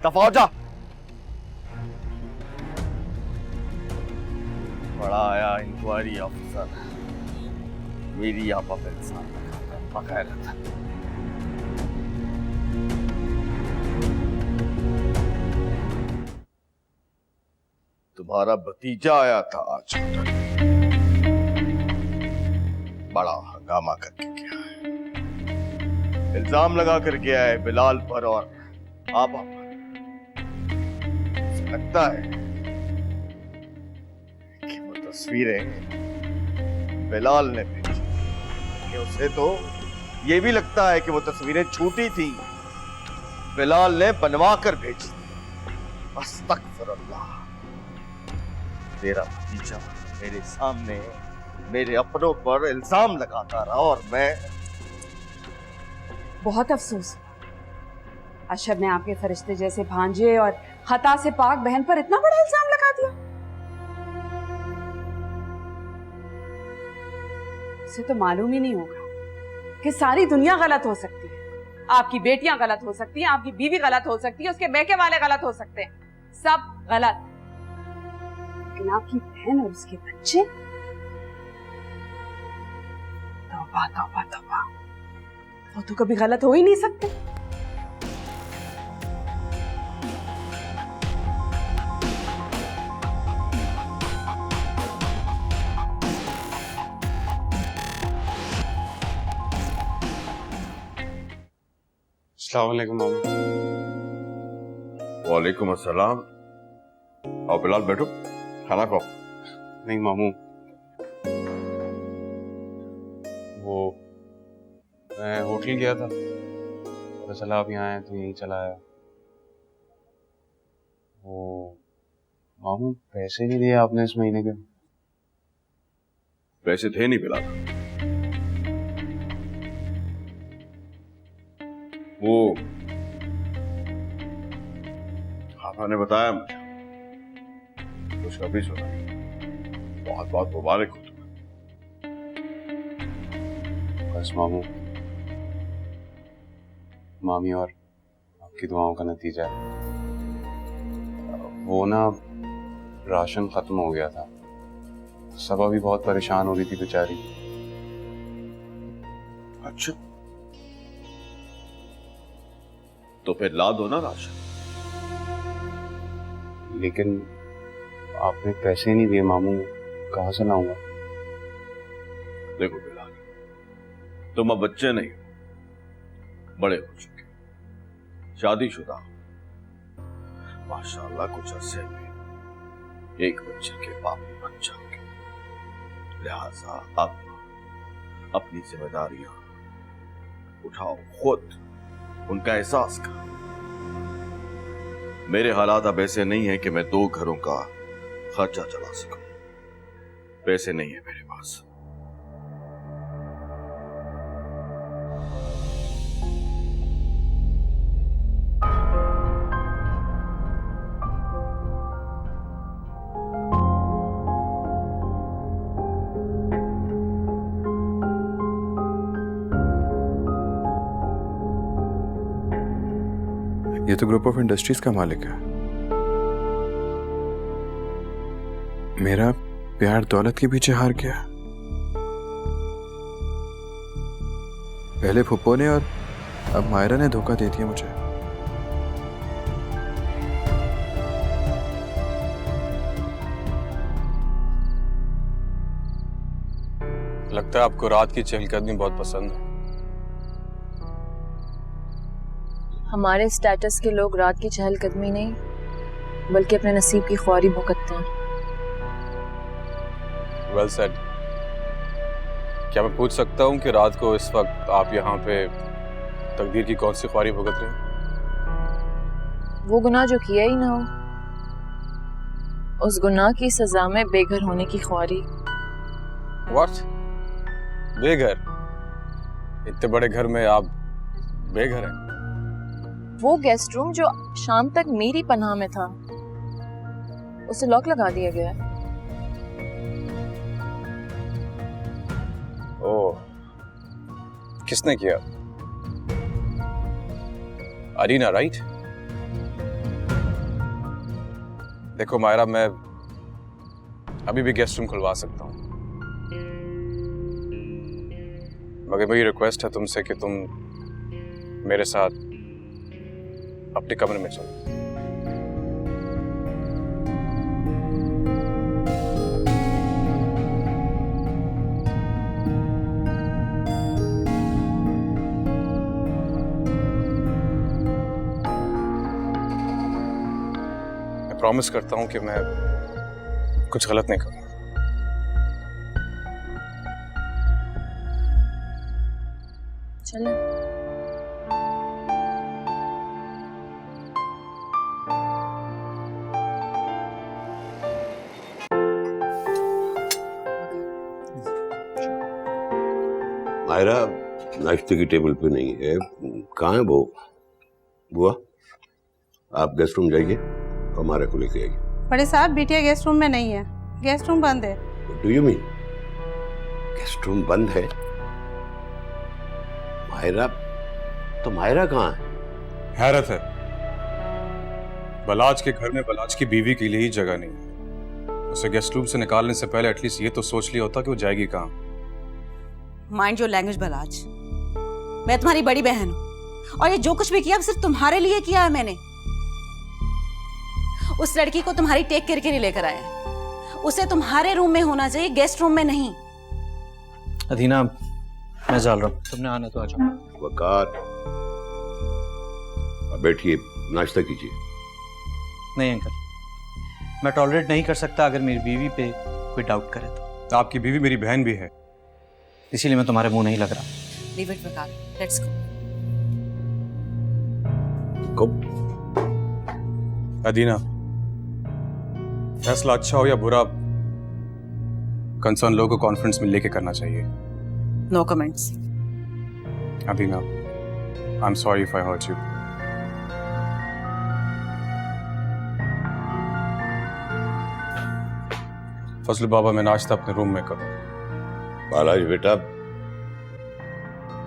दफा हो जा। बड़ा आया इंक्वायरी ऑफिसर, मेरी आपा पे इंसान बकाया था। तुम्हारा भतीजा आया था आज, बड़ा हंगामा करके गया है, इल्जाम लगा कर गया है बिलाल पर और आपा पर। लगता है कि वो तस्वीरें बिलाल ने भेजी, कि उसे तो ये भी लगता है कि वो तस्वीरें झूठी थी, बिलाल ने बनवा कर भेजी। अस्तगफिरुल्लाह, तेरा भतीजा मेरे सामने मेरे अपनों पर इल्जाम लगाता रहा और मैं। बहुत अफसोस, अशर ने आपके फरिश्ते जैसे भांजे और खता से पाक बहन पर इतना बड़ा इल्जाम लगा दिया। उसे तो मालूम ही नहीं होगा कि सारी दुनिया गलत हो सकती है। आपकी बेटियां गलत हो सकती हैं, आपकी बीवी गलत हो सकती है, उसके मैके वाले गलत हो सकते हैं, सब गलत। लेकिन आपकी बहन और उसके बच्चे, तौबा तौबा तौबा, वो तो कभी गलत हो ही नहीं सकते। अस्सलाम वालेकुम मामू। वालेकुम अस्सलाम। आओ बिलाल बैठो, खाना खाओ। नहीं मामू, वो मैं होटल गया था, पता चला आप यहाँ आए तो यहीं चला आया। वो मामू पैसे नहीं दिए आपने इस महीने के? पैसे थे नहीं बिलाल। वो पापा ने बताया मुझे, कुछ कभी सुना। बहुत बहुत मुबारक हो तुम्हें। बस मामू, मामी और आपकी दुआओं का नतीजा है। वो ना राशन खत्म हो गया था, सबा भी बहुत परेशान हो रही थी बेचारी। अच्छा, तो फिर ला दो ना राशन। लेकिन आपने पैसे नहीं दिए मामू, कहाँ से लाऊंगा? देखो बिलाल, तुम अब बच्चे नहीं हो, बड़े हो चुके, शादीशुदा हो। माशाअल्लाह कुछ अरसे में एक बच्चे के बाप बन जाओगे। लिहाजा अब अपनी जिम्मेदारियां उठाओ, खुद उनका एहसास करो। मेरे हालात अब ऐसे नहीं है कि मैं 2 घरों का खर्चा चला सकूं। पैसे नहीं है मेरे पास। ये तो ग्रुप ऑफ इंडस्ट्रीज का मालिक है। मेरा प्यार दौलत के पीछे हार गया। पहले फुप्पो ने और अब मायरा ने धोखा दे दिया मुझे। लगता है आपको रात की चहलकदमी बहुत पसंद है। हमारे स्टेटस के लोग रात की चहलकदमी नहीं बल्कि अपने नसीब की ख्वारी भुगतते हैं। Well said. क्या मैं पूछ सकता हूँ कि रात को इस वक्त आप यहाँ पे तकदीर की कौन सी ख्वारी भुगत रहे हैं? वो गुनाह जो किया ही ना हो, उस गुनाह की सजा में बेघर होने की ख्वारी। व्हाट? बेघर? इतने बड़े घर में आप बेघर हैं? वो गेस्ट रूम जो शाम तक मेरी पनाह में था, उसे लॉक लगा दिया गया है। ओह, किसने किया? अरीना, राइट? देखो मायरा, मैं अभी भी गेस्ट रूम खुलवा सकता हूँ, मगर मेरी रिक्वेस्ट है तुमसे कि तुम मेरे साथ अपने कमरे में चलो। मैं प्रॉमिस करता हूं कि मैं कुछ गलत नहीं करूंगा। चलो। मायरा नाश्ते की टेबल पे नहीं है, कहाँ है वो? बुआ, आप गेस्ट रूम जाइए, हमारे को लेके आइए। बड़े साहब, बिटिया गेस्ट रूम में नहीं है, गेस्ट रूम बंद है। Do you mean guest room बंद है? मायरा, तो मायरा कहाँ है? हैरत है, बलाज के घर में बलाज की बीवी के लिए ही जगह नहीं है। उसे गेस्ट रूम से निकालने से पहले एटलीस्ट ये तो सोच लिया होता कि वो जाएगी कहाँ। माइंड योर लैंग्वेज बलाज, मैं तुम्हारी बड़ी बहन हूं और ये जो कुछ भी किया सिर्फ तुम्हारे लिए किया है मैंने। उस लड़की को तुम्हारी टेक केयर के लिए लेकर आया है, उसे तुम्हारे रूम में होना चाहिए, गेस्ट रूम में नहीं। अदीना, मैं चल रहा हूँ, तुमने आना तो आ जाओ। वकार, अब बैठिए, नाश्ता कीजिए। नहीं अंकल, मैं टॉलरेट नहीं कर सकता अगर मेरी बीवी पे कोई डाउट करे तो। आपकी बीवी मेरी बहन भी है, इसीलिए मैं तुम्हारे मुंह नहीं लग रहा। Leave it Waqar, let's go. अदीना, फैसला अच्छा हो या बुरा, कंसर्न लोगों को कॉन्फ्रेंस में लेके करना चाहिए। No comments. Adina, I am sorry if I hurt you. Fazal Baba मैं नाश्ता अपने रूम में करूँ। बालाज बेटा,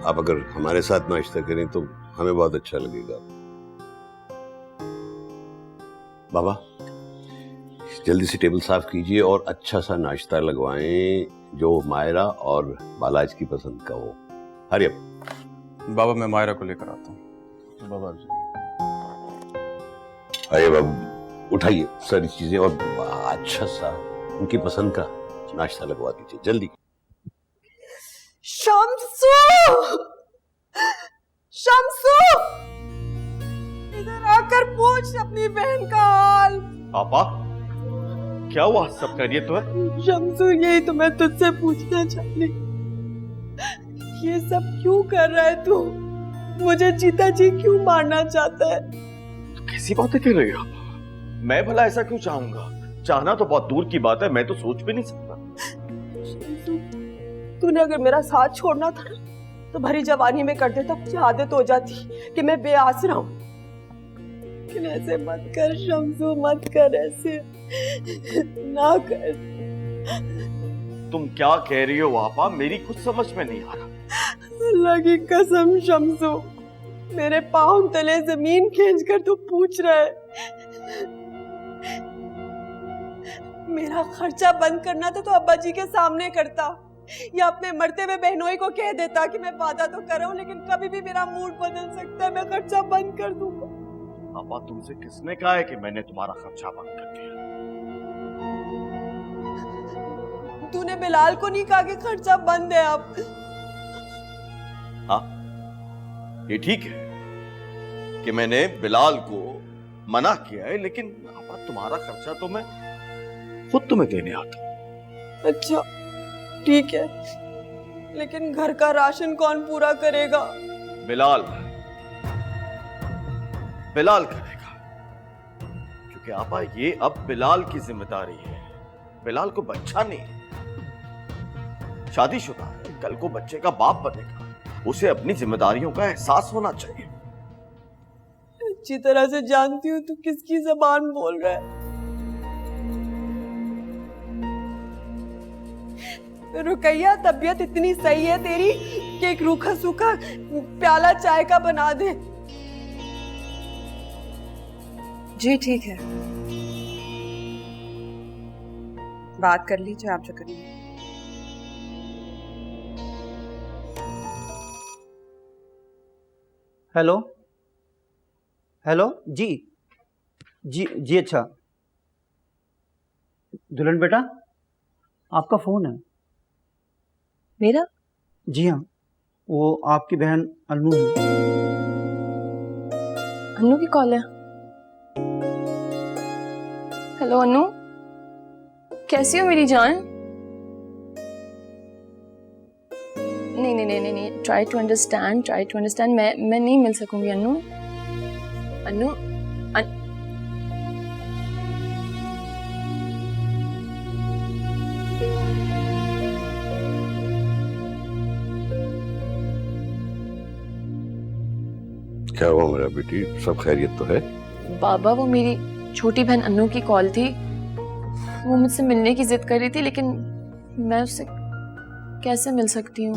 आप अगर हमारे साथ नाश्ता करें तो हमें बहुत अच्छा लगेगा। बाबा जल्दी से टेबल साफ कीजिए और अच्छा सा नाश्ता लगवाएं जो मायरा और बालाज की पसंद का हो। Hurry up. बाबा मैं मायरा को लेकर आता हूँ। बाबा अरे बाबू उठाइए सारी चीजें और अच्छा सा उनकी पसंद का नाश्ता लगवा दीजिए जल्दी। शम्सू, शम्सू, इधर आकर पूछ अपनी बहन का हाल। पापा क्या हुआ, सब खैरियत तो है? शम्सू यही तो मैं तुझसे पूछना चाहती, ये सब क्यों कर रहा है तू? मुझे जीता जी क्यों मारना चाहता है? कैसी बातें कर रही हो? मैं भला ऐसा क्यों चाहूंगा? चाहना तो बहुत दूर की बात है, मैं तो सोच भी नहीं सकता। तूने अगर मेरा साथ छोड़ना था ना तो भरी जवानी में कर देता, मुझे आदत हो जाती कि मैं बेआसरा हूं। लेकिन ऐसे मत कर शम्सू, मत कर, ऐसे ना कर। तुम क्या कह रही हो पापा? मेरी कुछ समझ में नहीं आ रहा। अल्लाह की कसम शम्सू, मेरे पांव तले जमीन खींच कर तू पूछ रहा है। मेरा खर्चा बंद करना था तो अब्बा जी के सामने करता, या अपने मरते हुए बहनोई को कह देता कि मैं वादा तो कर रहा हूं लेकिन कभी भी मेरा मूड बदल सकता है, मैं खर्चा बंद कर दूंगा। पापा तुमसे किसने कहा है कि मैंने तुम्हारा खर्चा बंद कर दिया? तूने बिलाल को नहीं कहा कि खर्चा बंद है अब? हाँ ये ठीक है कि मैंने बिलाल को मना किया है, लेकिन पापा तुम्हारा खर्चा तो मैं खुद तुम्हें देने आता हूं। अच्छा ठीक है, लेकिन घर का राशन कौन पूरा करेगा? बिलाल, बिलाल करेगा, क्योंकि आपा ये अब बिलाल की जिम्मेदारी है। बिलाल को बच्चा नहीं, शादीशुदा है, कल को बच्चे का बाप बनेगा, उसे अपनी जिम्मेदारियों का एहसास होना चाहिए। अच्छी तरह से जानती हूँ तू किसकी जबान बोल रहा है। रुकैया तबीयत इतनी सही है तेरी कि एक रूखा सूखा प्याला चाय का बना दे। जी ठीक है, बात कर लीजिए आप जो करिए। हेलो हेलो, जी जी जी, अच्छा दुल्हन बेटा आपका फोन है। मेरा? जी हाँ, वो आपकी बहन अन्नू है। अन्नू की कॉल है? हेलो अन्नू, कैसी हो मेरी जान? नहीं नहीं नहीं नहीं, try to understand, try to understand. मैं नहीं मिल सकूंगी अन्नू। अन्नू क्या हुआ मेरा बेटी, सब खैरियत तो है? बाबा वो मेरी छोटी बहन अन्नू की कॉल थी, वो मुझसे मिलने की जिद कर रही थी, लेकिन मैं उससे कैसे मिल सकती हूँ?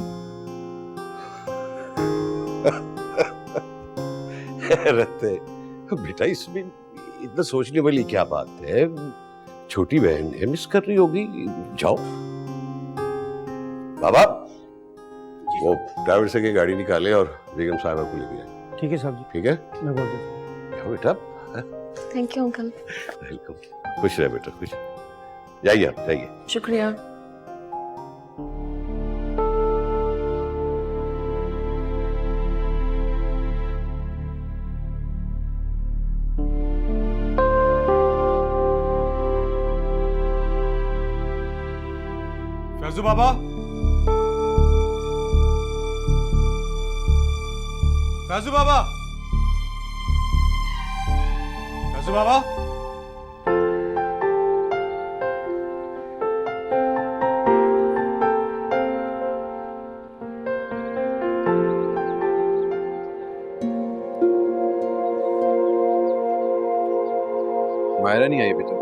बेटा इसमें इतना सोचने वाली क्या बात है? छोटी बहन है, मिस कर रही होगी, जाओ। बाबा वो ड्राइवर से की गाड़ी निकाले और बेगम साहबा को लेके जाए। ठीक है साहब जी। ठीक है, मैं बोल देता हूँ। बेटा थैंक यू अंकल। वेलकम, खुश रहे बेटा, खुश। जाइए आप, जाइए। शुक्रिया। फैजू बाबा, फैजू बाबा, फैजू बाबा, मायरा नहीं आई अभी तक।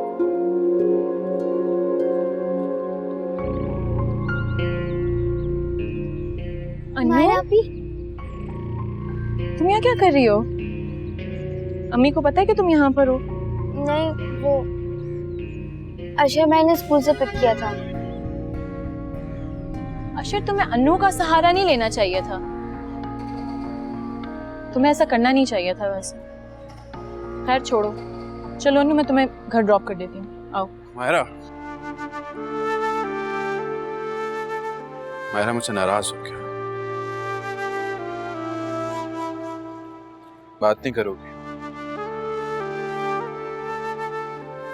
मायरा भी? तुम यहाँ क्या कर रही हो? अम्मी को पता है कि तुम यहाँ पर हो? नहीं, वो अशर मैंने स्कूल से पिक किया था। अशर, तुम्हें अन्नू का सहारा नहीं लेना चाहिए था। तुम्हें ऐसा करना नहीं चाहिए था वैसे। खैर छोड़ो, चलो अन्नू मैं तुम्हें घर ड्रॉप कर देती हूँ, आओ। मायरा मुझसे नाराज हो गया। बात नहीं करोगी?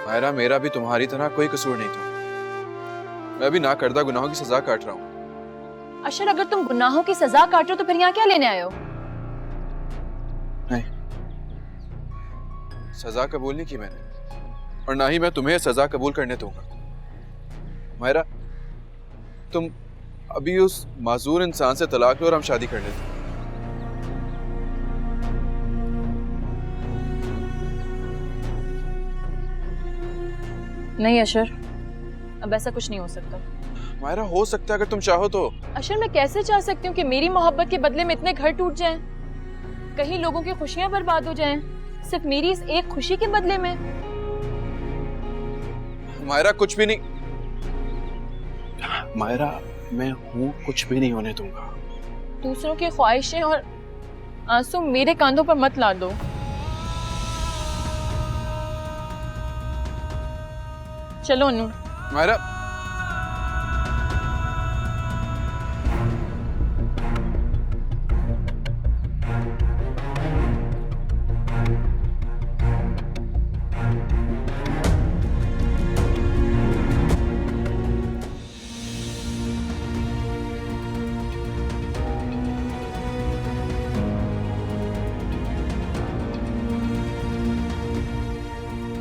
मायरा, मेरा भी तुम्हारी तरह कोई कसूर नहीं था। मैं भी नाकर्दा गुनाहों की सजा काट रहा हूँ। अशर, अगर तुम गुनाहों की सजा काट रहे हो तो फिर यहाँ क्या लेने आए हो? नहीं, सजा कबूल नहीं की मैंने, और ना ही मैं तुम्हें सजा कबूल करने दूंगा। मायरा, तुम अभी उस माजूर इंसान से तलाक लो और हम शादी कर लेते हैं। नहीं अशर, अब ऐसा कुछ नहीं हो सकता। मायरा, हो सकता है अगर तुम चाहो तो। अशर, मैं कैसे चाह सकती हूँ कि मेरी मोहब्बत के बदले में इतने घर टूट जाएं, कहीं लोगों की खुशियां बर्बाद हो जाएं, सिर्फ मेरी इस एक खुशी के बदले में? मायरा, कुछ भी नहीं। मायरा, मैं हूँ, कुछ भी नहीं होने दूंगा। दूसरों की ख्वाहिशें और आंसू मेरे कांधों पर मत ला दो। चलो अनु। मायरा,